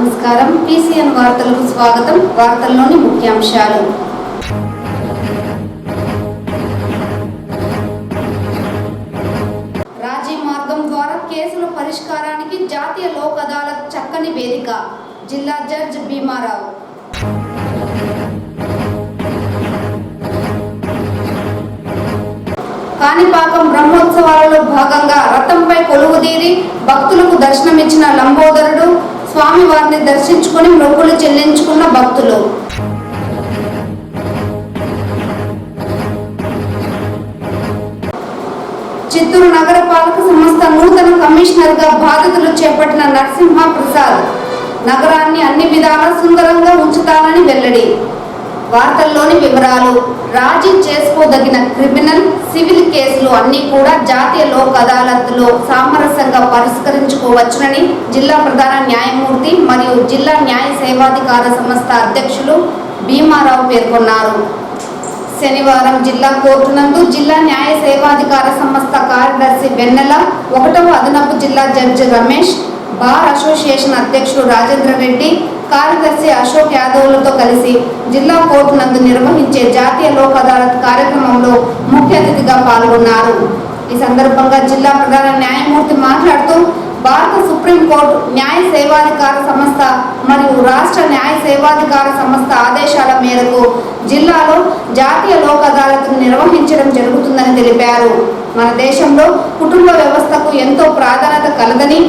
నమస్కారం. PCN వార్తలకు స్వాగతం. వార్తల్లోని ముఖ్యాంశాలు. రాజీ మార్గం ద్వారా కేసుల పరిష్కారానికి జాతీయ లోక్ అదాలత్ చక్కని వేదిక. జిల్లా జడ్జి భీమారావు. కాణిపాకం బ్రహ్మోత్సవాలలో భాగంగా రథంపై కొలువుదీరి భక్తులకు దర్శనమిచ్చిన లంబోదరుడు. స్వామివారిని దర్శించుకుని మొక్కులు చెల్లించుకున్న భక్తులు. చిత్తూరు నగరపాలక సంస్థ నూతన కమిషనర్గా బాధ్యతలు చేపట్టిన నరసింహ ప్రసాద్ నగరాన్ని అన్ని విధాలా సుందరంగా ఉంచుతానని వెల్లడి. వార్తల్లోని వివరాలు. రాజీ చేసుకోదగిన క్రిమినల్, సివిల్ కేసులు అన్నీ కూడా జాతీయ లోక్ అదాలత్లో సామరస్యంగా పరిష్కరించుకోవచ్చునని జిల్లా ప్రధాన న్యాయమూర్తి మరియు జిల్లా న్యాయ సేవాధికార సంస్థ అధ్యక్షులు భీమారావు పేర్కొన్నారు. శనివారం జిల్లా కోర్టు నందు జిల్లా న్యాయ సేవాధికార సంస్థ కార్యదర్శి వెన్నెల, 1వ అదనపు జిల్లా జడ్జి రమేష్, బార్ అసోసియేషన్ అధ్యక్షుడు రాజేంద్ర రెడ్డి, కార్యదర్శి అశోక్ యాదవ్లతో కలిసి జిల్లా కోర్టు నందు నిర్వహించే జాతీయ లోక్ అదాలత్ కార్యక్రమంలో ముఖ్య అతిథిగా పాల్గొన్నారు. ఈ సందర్భంగా జిల్లా ప్రధాన న్యాయమూర్తి మాట్లాడుతూ, భారత సుప్రీంకోర్టు న్యాయ సేవాధికార సంస్థ మరియు రాష్ట్ర న్యాయ సేవాధికార సంస్థ ఆదేశాల మేరకు జిల్లాలో జాతీయ లోక్ అదాలత్ను నిర్వహించడం జరుగుతుందని తెలిపారు. మన దేశంలో కుటుంబ వ్యవస్థకు ఎంతో ప్రాధాన్యత కలదని,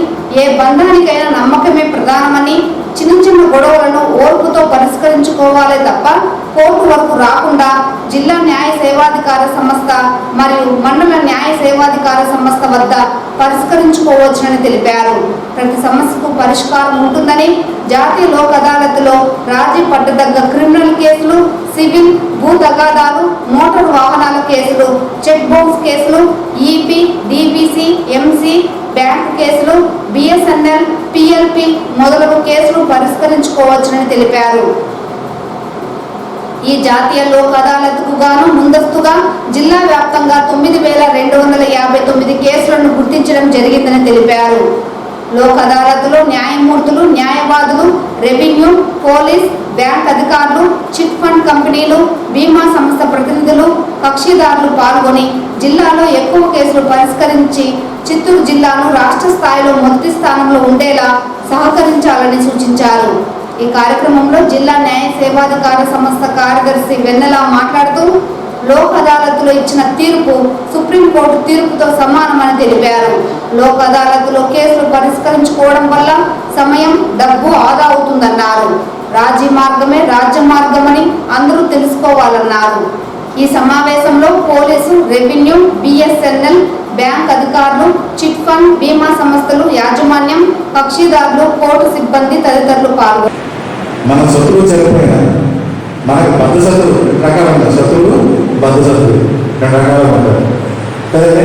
ఏ బంధానికైనా నమ్మకమే ప్రధానమని, చిన్న చిన్న గొడవలను ఓర్పుతో పరిష్కరించుకోవాలే తప్ప కోర్టు వరకు రాకుండా జిల్లా న్యాయ సేవాధికార సంస్థ మరియు మండల న్యాయ సేవాధికార సంస్థ వద్ద పరిష్కరించుకోవచ్చునని తెలిపారు. ప్రతి సమస్యకు పరిష్కారం ఉంటుందని, జాతీయ లోక్ అదాలత్లో రాజీ పట్టదగ్గ క్రిమినల్ కేసులు, సివిల్, భూ తగాదాలు, మోటారు వాహనాల కేసులు, చెక్ బౌన్స్ కేసులు, ఈపీ, DBC, MC, బ్యాంక్ కేసులు, BSNL, PLP మొదలగు కేసులు పరిష్కరించుకోవచ్చునని తెలిపారు. ఈ జాతీయ లోక్ అదాలత్కు గాను ముందస్తుగా జిల్లా వ్యాప్తంగా 9,259 కేసులను గుర్తించడం జరిగిందని తెలిపారు. లోక్ అదాలత్లో న్యాయమూర్తులు, న్యాయవాదులు, రెవెన్యూ, పోలీస్, బ్యాంక్ అధికారులు, చిట్ ఫండ్ కంపెనీలు, బీమా సంస్థ ప్రతినిధులు, కక్షిదారులు పాల్గొని జిల్లాలో ఎక్కువ కేసులు పరిష్కరించి చిత్తూరు జిల్లాను రాష్ట్ర స్థాయిలో మొదటి స్థానంలో ఉండేలా సహకరించాలని సూచించారు. ఈ కార్యక్రమంలో జిల్లా న్యాయ సేవాధికార సంస్థ కార్యదర్శి వెన్నెల మాట్లాడుతూ, లోక్ అదాలత్లో ఇచ్చిన తీర్పు సుప్రీంకోర్టు తీర్పుతో సమానమని తెలిపారు. లోక్ అదాలత్లో కేసులు పరిష్కరించుకోవడం వల్ల సమయం, డబ్బు ఆదా అవుతుందన్నారు. రాజీ మార్గమే రాజ్య మార్గమని అందరూ తెలుసుకోవాలన్నారు. ఈ సమావేశంలో పోలీసు, రెవెన్యూ, BSNL, బ్యాంక్ అధికారులు, చిట్ ఫండ్, బీమా సంస్థలు యాజమాన్యం, కక్షిదారులు, కోర్టు సిబ్బంది తదితరులు పాల్గొన్నారు. మన శత్రువు చనిపోయినా మనకు బద్ధ శత్రువు రకాలు ఉంటారు. శత్రువులు, బద్ధ శత్రువు 2 రకాలు ఉంటారు కదండి.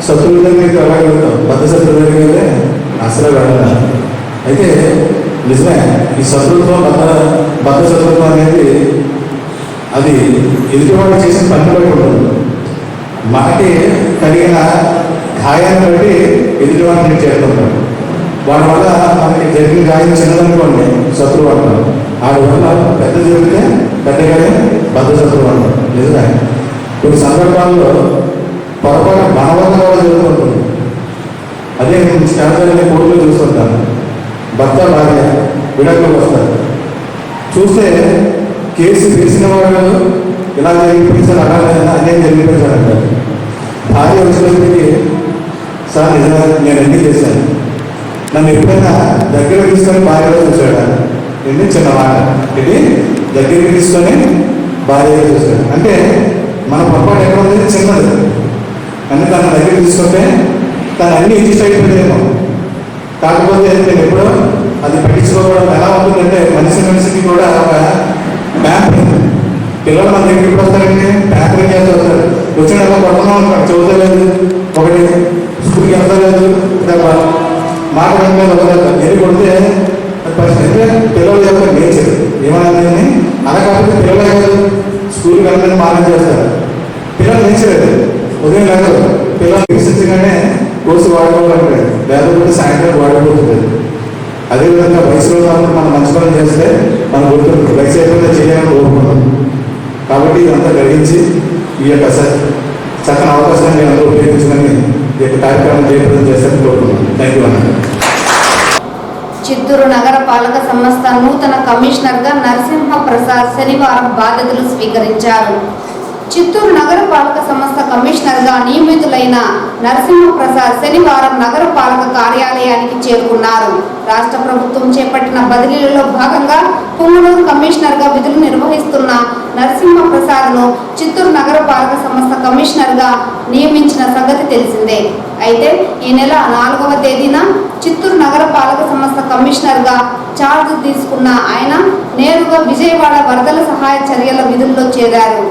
శత్రువుల దగ్గరికి వెళ్ళగలుగుతాం, బద్ధ శత్రువు దగ్గరికి అసలు వెళ్ళాలి. అయితే నిజమే, ఈ శత్రుత్వం, బద్ధ శత్రుత్వం అనేది అది ఎదుటివాడు చేసిన పని బట్టి ఉంటుంది. మనకి కలిగిన గాయాన్ని బట్టి ఎదుటివాడిని చేరుకుంటాం. వాడి వల్ల మనకి జరిగిన గాయం చిన్నదనుకోండి శత్రువు అంటారు. వాడి వల్ల పెద్ద జరిగితే పెద్ద గాయం బద్ధ శత్రువు అంటారు. నిజమే, కొన్ని సందర్భాల్లో పొరపాటు మన వల్ల కూడా జరుగుతుంటుంది. అదే నేను స్టాండర్డ్ కోర్టులో చూస్తుంటాను. భర్త భార్య విడాకులకు వస్తారు. చూస్తే కేసు వేసిన వాడు ఇలా జరిగిపోయించారు, అలా అన్యాయం జరిగిపోయించారు అంటారు. భార్య వచ్చినప్పటికీ, సార్ నిజంగా నేను అన్నీ చేశాను, నన్ను ఎప్పుడైనా దగ్గర తీసుకొని భార్యలో చూశాడా? ఇది చిన్న మాట, ఇది దగ్గరికి తీసుకొని భార్యలో చూశాడు అంటే మన పొరపాటు ఎక్కడ ఉంది? చిన్నది. అంటే తన దగ్గర తీసుకుంటే తను అన్నీ ఇష్ట అయిపోయిందేమో. కాకపోతే నేను ఎప్పుడో అది పట్టించుకోవడం ఎలా ఉంటుందంటే, మనిషికి కూడా ఒక ప్యాంపరింగ్. పిల్లలు మన దగ్గరికి వస్తారంటే ప్యాంపరింగ్ చేస్తూ వస్తారు. వచ్చిన కొట్టడం అనుకోండి, చదువుతలేదు, ఒకటి స్కూల్కి వెళ్తలేదు, మాట మీద వదలదు. నేను కొడితే పరిస్థితి అంటే పిల్లలు యొక్క నేచర్ ఏమన్నా అలా కాకపోతే పిల్లలే కాదు, స్కూల్కి వెళ్ళని మానం చేస్తారు. పిల్లలు నేచర్ అది. ఉదయం లేదు, పిల్లలు విశ్వసించగానే కోర్సు వాడుకోవాలంటే, లేకపోతే సాయంత్రం వాడిపోతుంది. అదేవిధంగా వయసులో ఉన్నప్పుడు మనం మంచి పనులు చేస్తే మనం గుర్తుంటుంది, వయసు అయిపోతే చేయాలని కోరుకుంటాం. కాబట్టి ఇదంతా గ్రహించి ఈ యొక్క చక్కని అవకాశాన్ని అందరూ ఉపయోగించుకొని ఈ యొక్క కార్యక్రమం జయప్రదం చేస్తారని కోరుకుంటున్నాను. థ్యాంక్ యూ అన్న. చిత్తూరు నగర పాలక సంస్థ నూతన కమిషనర్గా నరసింహ ప్రసాద్ శనివారం బాధ్యతలు స్వీకరించారు. చిత్తూరు నగర పాలక సంస్థ కమిషనర్గా నియమితులైన నరసింహ ప్రసాద్ శనివారం నగర పాలక కార్యాలయానికి చేరుకున్నారు. రాష్ట్ర ప్రభుత్వం చేపట్టిన బదిలీలలో భాగంగా పుంగనూరు కమిషనర్గా విధులు నిర్వహిస్తున్న నరసింహ ప్రసాద్ను చిత్తూరు నగర పాలక సంస్థ కమిషనర్గా నియమించిన సంగతి తెలిసిందే. అయితే ఈ నెల 4వ తేదీన చిత్తూరు నగర పాలక సంస్థ కమిషనర్గా ఛార్జ్ తీసుకున్న ఆయన నేరుగా విజయవాడ వరదల సహాయ చర్యల విధుల్లో చేరారు.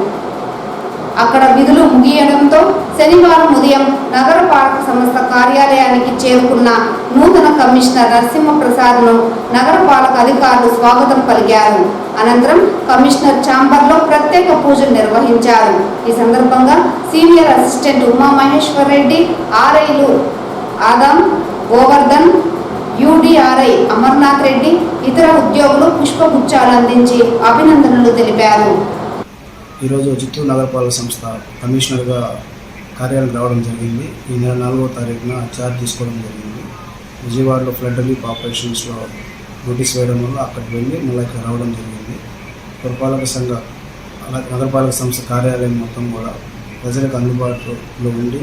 అక్కడ విధులు ముగియడంతో శనివారం ఉదయం నగర పాలక సంస్థ కార్యాలయానికి చేరుకున్న నూతన కమిషనర్ నరసింహ ప్రసాద్ను నగర పాలక అధికారులు స్వాగతం పలికారు. అనంతరం కమిషనర్ ఛాంబర్లో ప్రత్యేక పూజలు నిర్వహించారు. ఈ సందర్భంగా సీనియర్ అసిస్టెంట్ ఉమామహేశ్వర్ రెడ్డి, ఆర్ఐలు ఆదాం, గోవర్ధన్, యూడిఆర్ఐ అమర్నాథ్ రెడ్డి, ఇతర ఉద్యోగులు పుష్పగుచ్చాలు అందించి అభినందనలు తెలిపారు. ఈరోజు చిత్తూరు నగరపాలక సంస్థ కమిషనర్గా కార్యాలయం రావడం జరిగింది. ఈ నెల 4వ తారీఖున ఛార్జ్ తీసుకోవడం జరిగింది. విజయవాడలో ఫ్లడ్ రిలీఫ్ ఆపరేషన్స్లో నోటీస్ వేయడం వల్ల అక్కడికి వెళ్ళి మళ్ళీ ఇక్కడ రావడం జరిగింది. పురపాలక సంఘ నగరపాలక సంస్థ కార్యాలయం మొత్తం కూడా ప్రజలకు అందుబాటులో ఉండి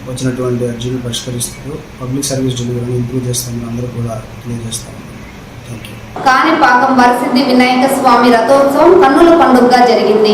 వచ్చినటువంటి అర్జీలు పరిష్కరిస్తూ పబ్లిక్ సర్వీస్ డెలివరీని ఇంప్రూవ్ చేస్తామని అందరూ కూడా తెలియజేస్తాము. Thank you. కాణిపాకం వరసిద్ధి వినాయక స్వామి రథోత్సవం కన్నుల పండుగగా జరిగింది.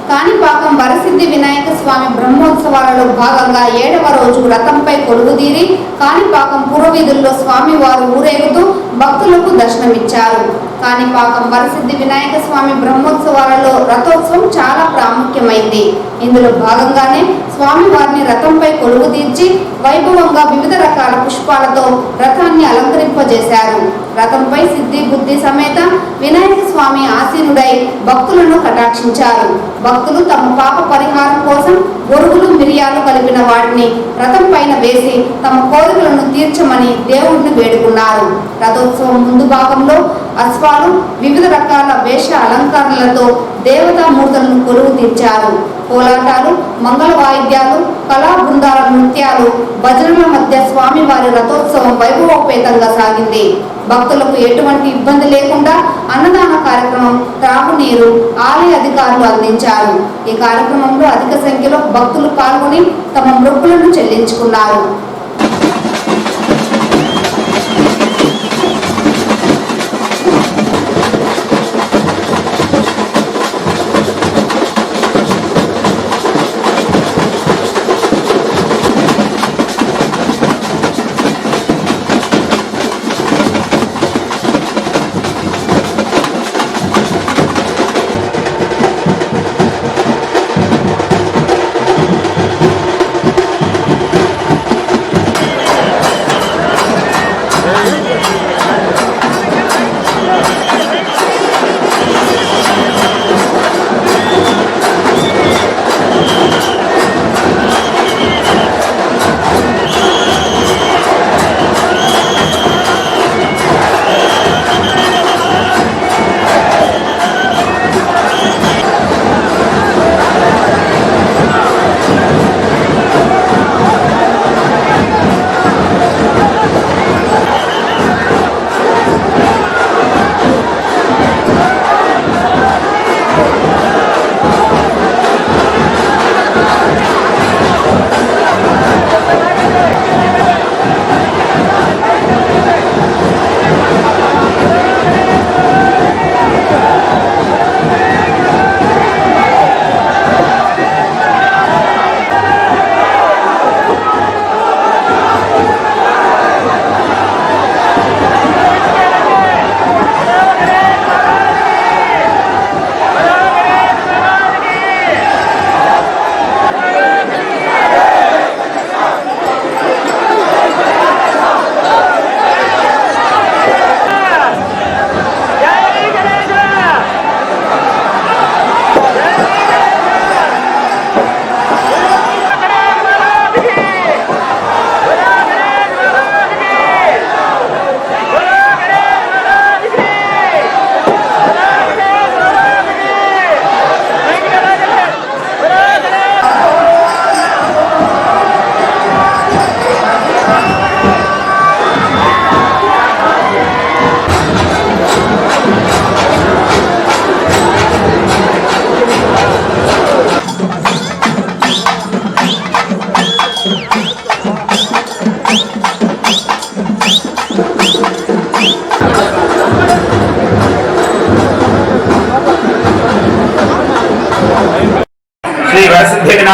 కాణిపాకం వరసిద్ధి వినాయక స్వామి బ్రహ్మోత్సవాలలో భాగంగా 7వ రోజు రథంపై కొలువుదీరి కాణిపాకం పురవీధుల్లో స్వామివారు ఊరేగుతూ భక్తులకు దర్శనమిచ్చారు. కాణిపాకం వరసిద్ధి వినాయక స్వామి బ్రహ్మోత్సవాలలో రథోత్సవం చాలా ప్రాముఖ్యమైంది. ఇందులో భాగంగానే స్వామివారిని రథంపై కొలువు తీర్చి వైభవంగా వివిధ రకాల పుష్పాలతో రథాన్ని అలంకరింపజేశారు. రథంపై సిద్ధి బుద్ధి సమేత వినాయక స్వామి ఆసీనుడై భక్తులను కటాక్షించారు. భక్తులు తమ పాప పరిహారం కోసం బొరుగులు, మిరియాలు కలిపిన వాటిని రథం పైన వేసి తమ కోరికలను తీర్చమని దేవుడిని వేడుకున్నారు. రథోత్సవం ముందు భాగంలో అశ్వాలు వివిధ రకాల వేష అలంకరణలతో దేవతామూర్తులను కొలువు తీర్చారు. కోలాటాలు, మంగళ వాయిద్యాలు, కళా బృందాల నృత్యాలు, భజనల మధ్య స్వామివారి రథోత్సవం వైభవోపేతంగా సాగింది. భక్తులకు ఎటువంటి ఇబ్బంది లేకుండా అన్నదాన కార్యక్రమం, త్రాగునీరు ఆలయ అధికారులు అందించారు. ఈ కార్యక్రమంలో అధిక సంఖ్యలో భక్తులు పాల్గొని తమ మొక్కులను చెల్లించుకున్నారు.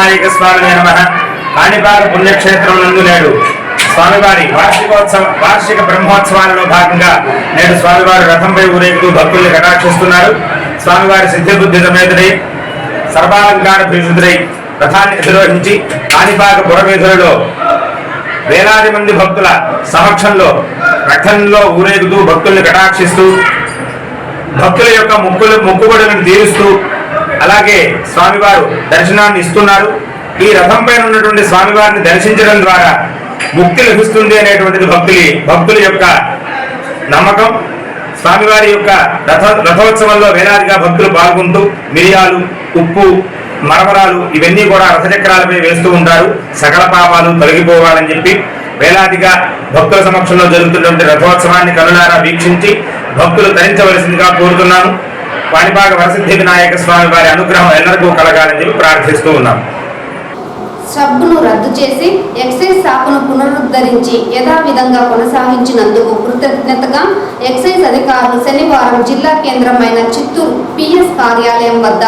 వినాయక స్వామి నమః. కాణిపాక పుణ్యక్షేత్రం నందు నేడు స్వామివారి వార్షిక బ్రహ్మోత్సవాలలో భాగంగా నేడు స్వామివారి రథంపై ఊరేగుతూ భక్తుల్ని కటాక్షిస్తున్నారు. స్వామివారి సిద్ధిబుద్ధి సమేతుడై సర్వాలంకార భీషుడై రథాన్ని అధిరోహించి కాణిపాక పురవీధులలో వేలాది మంది భక్తుల సమక్షంలో రథంలో ఊరేగుతూ భక్తుల్ని కటాక్షిస్తూ భక్తుల యొక్క మొక్కుబడులను తీరుస్తూ అలాగే స్వామివారు దర్శనాన్ని ఇస్తున్నారు. ఈ రథంపై ఉన్నటువంటి స్వామివారిని దర్శించడం ద్వారా ముక్తి లభిస్తుంది అనేటువంటిది భక్తుల యొక్క నమ్మకం. స్వామివారి యొక్క రథోత్సవంలో వేలాదిగా భక్తులు పాల్గొంటూ మిరియాలు, ఉప్పు, మరమరాలు ఇవన్నీ కూడా రథచక్రాలపై వేస్తూ ఉంటారు. సకల పాపాలు తొలగిపోవాలని చెప్పి వేలాదిగా భక్తుల సమక్షంలో జరుగుతున్నటువంటి రథోత్సవాన్ని కనులారా వీక్షించి భక్తులు తరించవలసిందిగా కోరుతున్నాను. కాణిపాక వరసిద్ధి వినాయక స్వామి వారి అనుగ్రహం ఎల్లరికూ కలగాలని చెప్పి ప్రార్థిస్తూ ఉన్నాం. సబ్బును రద్దు చేసి ఎక్సైజ్ శాఖను పునరుద్ధరించి యథావిధంగా కొనసాగించినందుకు కృతజ్ఞతగా ఎక్సైజ్ అధికారులు శనివారం జిల్లా కేంద్రమైన చిత్తూరు పిఎస్ కార్యాలయం వద్ద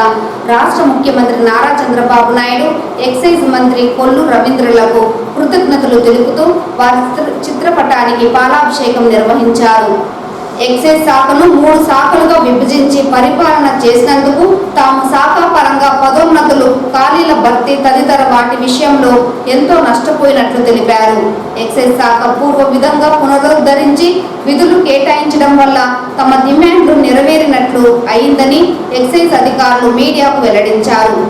రాష్ట్ర ముఖ్యమంత్రి నారా చంద్రబాబు నాయుడు, ఎక్సైజ్ మంత్రి కొల్లు రవీంద్రులకు కృతజ్ఞతలు తెలుపుతూ వారి చిత్రపటానికి పాలాభిషేకం నిర్వహించారు. ఎక్సైజ్ శాఖను 3 శాఖలుగా విభజించి పరిపాలన చేసినందుకు తాము శాఖా పరంగా పదోన్నతులు, ఖాళీల భర్తీ తదితర వాటి విషయంలో ఎంతో నష్టపోయినట్లు తెలిపారు. ఎక్సైజ్ శాఖ పూర్వ విధంగా పునరుద్ధరించి విధులు కేటాయించడం వల్ల తమ డిమాండ్లు నెరవేరినట్లు అయిందని ఎక్సైజ్ అధికారులు మీడియాకు వెల్లడించారు.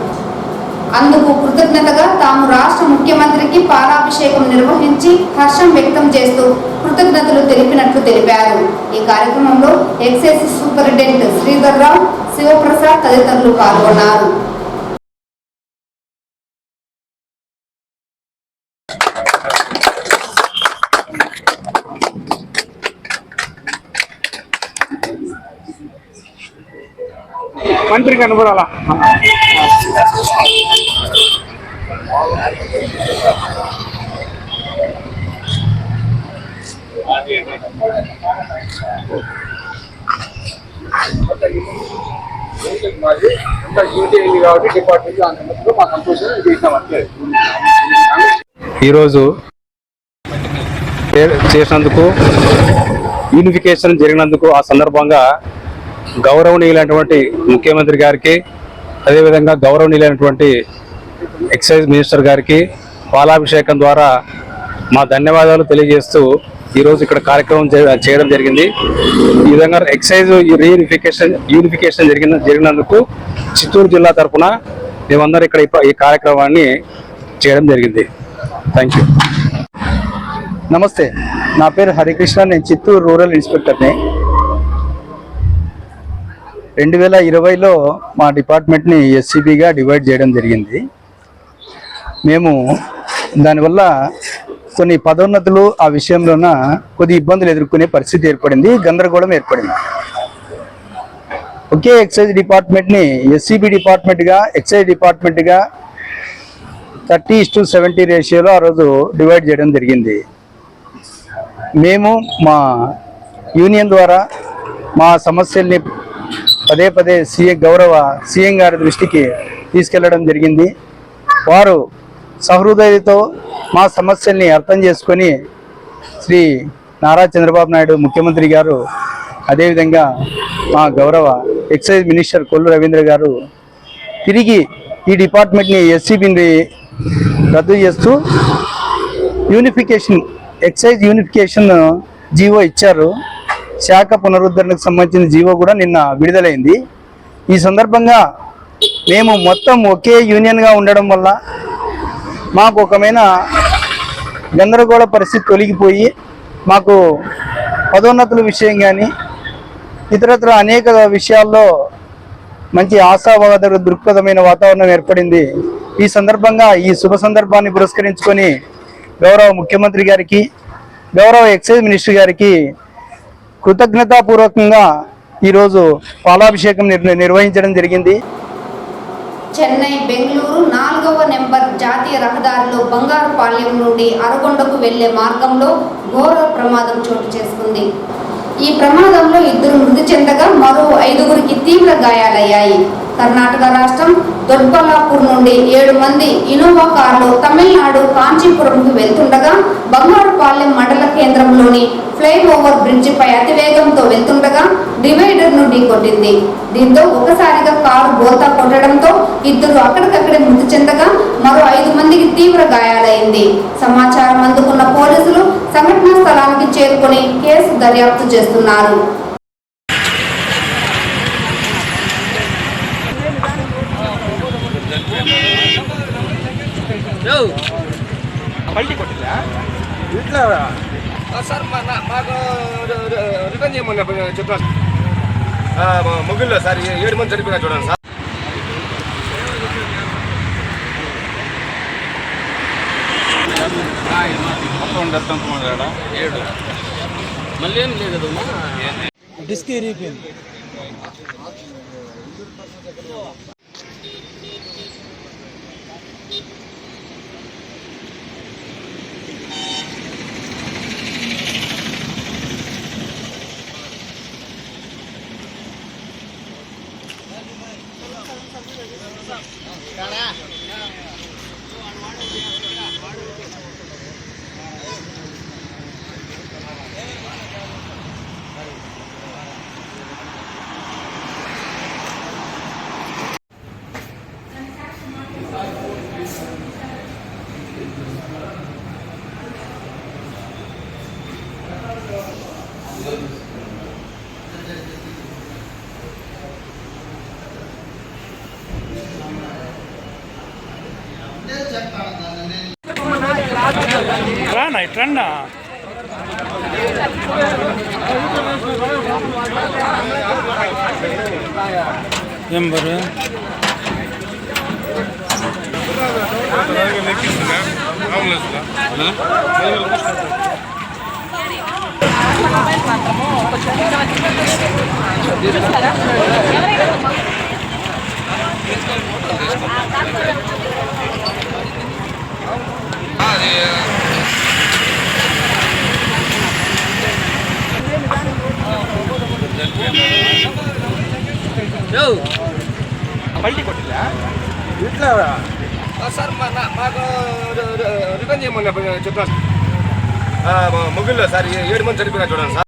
అందుకు కృతజ్ఞతగా తాము రాష్ట్ర ముఖ్యమంత్రికి పాలాభిషేకం నిర్వహించి హర్షం వ్యక్తం చేస్తూ కృతజ్ఞతలు తెలిపినట్లు తెలిపారు. ఈ కార్యక్రమంలో ఎక్సైజ్ సూపరింటెండెంట్ శ్రీధర్ రావు, శివప్రసాద్ తదితరులు పాల్గొన్నారు. మంత్రి కనబడాలా ఈరోజు చేసినందుకు యూనిఫికేషన్ జరిగినందుకు ఆ సందర్భంగా గౌరవనీయులైనటువంటి ముఖ్యమంత్రి గారికి, అదేవిధంగా గౌరవనీయులైనటువంటి ఎక్సైజ్ మినిస్టర్ గారికి పాలాభిషేకం ద్వారా మా ధన్యవాదాలు తెలియజేస్తూ ఈరోజు ఇక్కడ కార్యక్రమం చేయడం జరిగింది. ఈ విధంగా ఎక్సైజ్ యూనిఫికేషన్ జరిగినందుకు చిత్తూరు జిల్లా తరఫున మేమందరం ఇక్కడ ఈ కార్యక్రమాన్ని చేయడం జరిగింది. Thank you. నమస్తే, నా పేరు హరికృష్ణ, నేను చిత్తూరు రూరల్ ఇన్స్పెక్టర్ని. 2020లో మా డిపార్ట్మెంట్ని ఎస్సీబీగా డివైడ్ చేయడం జరిగింది. మేము దానివల్ల కొన్ని పదోన్నతులు ఆ విషయంలోన కొద్ది ఇబ్బందులు ఎదుర్కొనే పరిస్థితి ఏర్పడింది, గందరగోళం ఏర్పడింది. ఒకే ఎక్సైజ్ డిపార్ట్మెంట్ని ఎస్సీబీ డిపార్ట్మెంట్గా, ఎక్సైజ్ డిపార్ట్మెంట్గా 30:70 రేషియోలో ఆ రోజు డివైడ్ చేయడం జరిగింది. మేము మా యూనియన్ ద్వారా మా సమస్యల్ని పదే పదే గౌరవ సీఎం గారి దృష్టికి తీసుకెళ్లడం జరిగింది. వారు సహృదయతో మా సమస్యల్ని అర్థం చేసుకొని శ్రీ నారా చంద్రబాబు నాయుడు ముఖ్యమంత్రి గారు, అదేవిధంగా మా గౌరవ ఎక్సైజ్ మినిస్టర్ కొల్లు రవీంద్ర గారు తిరిగి ఈ డిపార్ట్మెంట్ని ఎస్సీబీని రద్దు చేస్తూ ఎక్సైజ్ యూనిఫికేషన్ జీవో ఇచ్చారు. శాఖ పునరుద్ధరణకు సంబంధించిన జీవో కూడా నిన్న విడుదలైంది. ఈ సందర్భంగా మేము మొత్తం ఒకే యూనియన్గా ఉండడం వల్ల మాకు ఒకమైన గందరగోళ పరిస్థితి తొలగిపోయి మాకు పదోన్నతుల విషయం కానీ ఇతరత్ర అనేక విషయాల్లో మంచి ఆశావాద దృక్పథమైన వాతావరణం ఏర్పడింది. ఈ సందర్భంగా ఈ శుభ సందర్భాన్ని పురస్కరించుకొని గౌరవ ముఖ్యమంత్రి గారికి, గౌరవ ఎక్సైజ్ మినిస్టర్ గారికి కృతజ్ఞతాపూర్వకంగా ఈరోజు పాలాభిషేకం నిర్వహించడం జరిగింది. చెన్నై బెంగళూరు 4వ నెంబర్ జాతీయ రహదారిలో బంగారుపాళ్యం నుండి అరగొండకు వెళ్లే మార్గంలో ఘోర ప్రమాదం చోటు చేసుకుంది. ఈ ప్రమాదంలో 2 మృతి చెందగా మరో 5గురికి తీవ్ర గాయాలయ్యాయి. కర్ణాటక రాష్ట్రం దొడ్బల్లాపూర్ నుండి 7 మంది ఇనోవా కారులో తమిళనాడు కాంచీపురంకు వెళ్తుండగా బంగారుపాలెం మండల కేంద్రంలోని ఫ్లైఓవర్ బ్రిడ్జిపై అతివేగంతో వెళ్తుండగా డివైడర్ ను ఢీకొట్టింది. దీంతో ఒకసారిగా కారు బోల్తా కొట్టడంతో 2 అక్కడికక్కడే మృతి చెందగా మరో 5 మందికి తీవ్ర గాయాలైంది. సమాచారం అందుకున్న పోలీసులు సంఘటనా స్థలానికి చేరుకొని కేసు దర్యాప్తు చేస్తున్నారు. సార్ మాకు రిటర్న్ చేయమని చెప్తాను. ముగ్గురులో సార్ 7 మంది చనిపోయినా చూడండి సార్. మళ్ళీ ఏం లేదు డిస్క్ ఇరిగిపోయింది. రానా ఇట్రన్నా ఏం బరు పల్టీ కొట్టిలా ఇట్లా సార్ మాకు రిటర్న్ చేయమని చెప్తాను. ముగ్గురులో సార్ 7 మంది చనిపోయినా చూడండి సార్.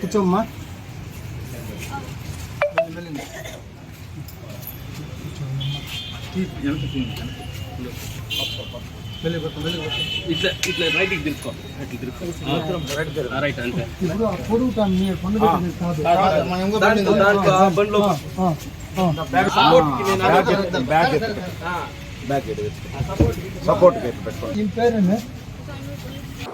కూర్చోమ్మా. ఇట్లా ఇట్లా రైట్కి తిరుక్కో రైట్ అంతే.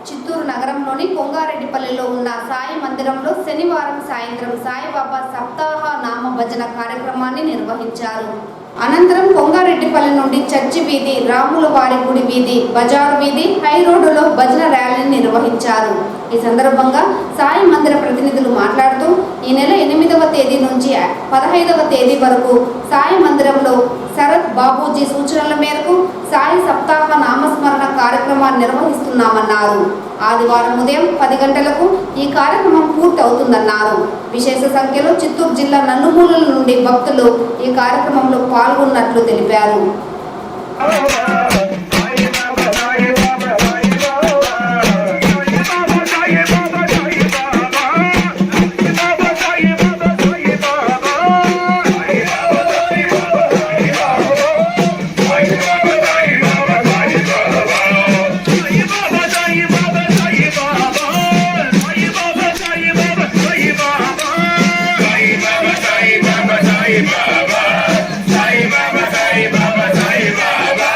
చిత్తూరు నగరంలోని కొంగారెడ్డిపల్లిలో ఉన్న సాయి మందిరంలో శనివారం సాయంత్రం సాయిబాబా సప్తాహ నామ భజన కార్యక్రమాన్ని నిర్వహించారు. అనంతరం కొంగారెడ్డిపల్లి నుండి చర్చి వీధి, రాముల వారి గుడి వీధి, బజారు వీధి, హై రోడ్డులో భజన ర్యాలీని నిర్వహించారు. ఈ సందర్భంగా సాయి మందిర ప్రతినిధులు మాట్లాడుతూ ఈ నెల 8వ తేదీ నుంచి 15వ తేదీ వరకు సాయి మందిరంలో శరత్ బాబూజీ సూచనల మేరకు సాయి సప్తాహ నామస్మరణ కార్యక్రమాన్ని నిర్వహిస్తున్నామన్నారు. ఆదివారం ఉదయం 10 గంటలకు ఈ కార్యక్రమం పూర్తి అవుతుందన్నారు. విశేష సంఖ్యలో చిత్తూరు జిల్లా నలుమూలల నుండి భక్తులు ఈ కార్యక్రమంలో పాల్గొన్నట్లు తెలిపారు. Sai Baba, Sai Baba, Sai Baba, Sai Baba.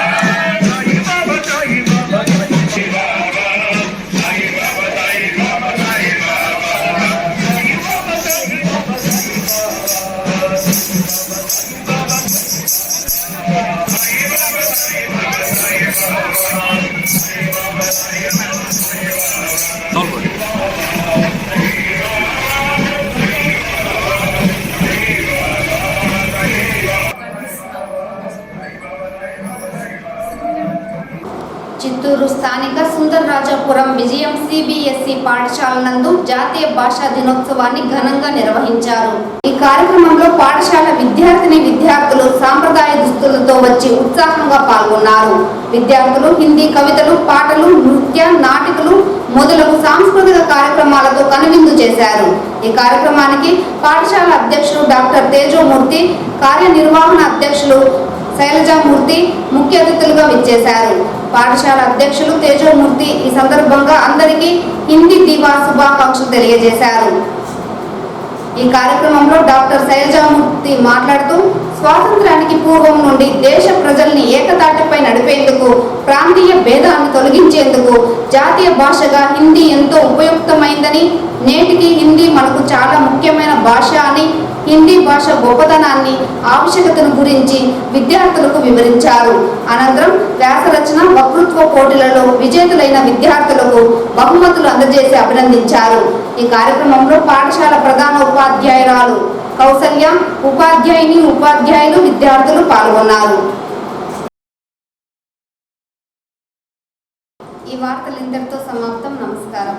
Chittoor స్థానిక సుందరరాజపురం విజయం సిబిఎస్ఈ పాఠశాల నందు జాతీయ భాషా దినోత్సవాన్ని ఘనంగా నిర్వహించారు. ఈ కార్యక్రమంలో పాఠశాల విద్యార్థులు సాంప్రదాయ దుస్తులతో వచ్చి ఉత్సాహంగా పాల్గొన్నారు. విద్యార్థులు హిందీ కవితలు, పాటలు, నృత్య, నాటికలు మొదలగు సాంస్కృతిక కార్యక్రమాలతో కనువిందు చేశారు. ఈ కార్యక్రమానికి పాఠశాల అధ్యక్షులు డాక్టర్ తేజోమూర్తి, కార్యనిర్వహణ అధ్యక్షులు శైలజామూర్తి ముఖ్య అతిథులుగా విచ్చేశారు. పాఠశాల అధ్యక్షులు తేజోమూర్తి ఈ సందర్భంగా అందరికీ హిందీ దివాస్ శుభాకాంక్షలు తెలియజేశారు. ఈ కార్యక్రమంలో డాక్టర్ శైలజామూర్తి మాట్లాడుతూ స్వాతంత్ర్యానికి పూర్వం నుండి దేశ ప్రజల్ని ఏకతాటిపై నడిపేందుకు, ప్రాంతీయ భేదాన్ని తొలగించేందుకు జాతీయ భాషగా హిందీ ఎంతో ఉపయుక్తమైందని, నేటికి హిందీ మనకు చాలా ముఖ్యమైన భాష అని, హిందీ భాష గొప్పతనాన్ని, ఆవశ్యకతను గురించి విద్యార్థులకు వివరించారు. అనంతరం వ్యాసరచన, వక్తృత్వ పోటీలలో విజేతలైన విద్యార్థులకు బహుమతులు అందజేసి అభినందించారు. ఈ కార్యక్రమంలో పాఠశాల ప్రధాన ఉపాధ్యాయురాలు కౌసల్య, ఉపాధ్యాయులు, విద్యార్థులు పాల్గొన్నారు. ఈ వార్తలు ఇంతటితో సమాప్తం. నమస్కారం.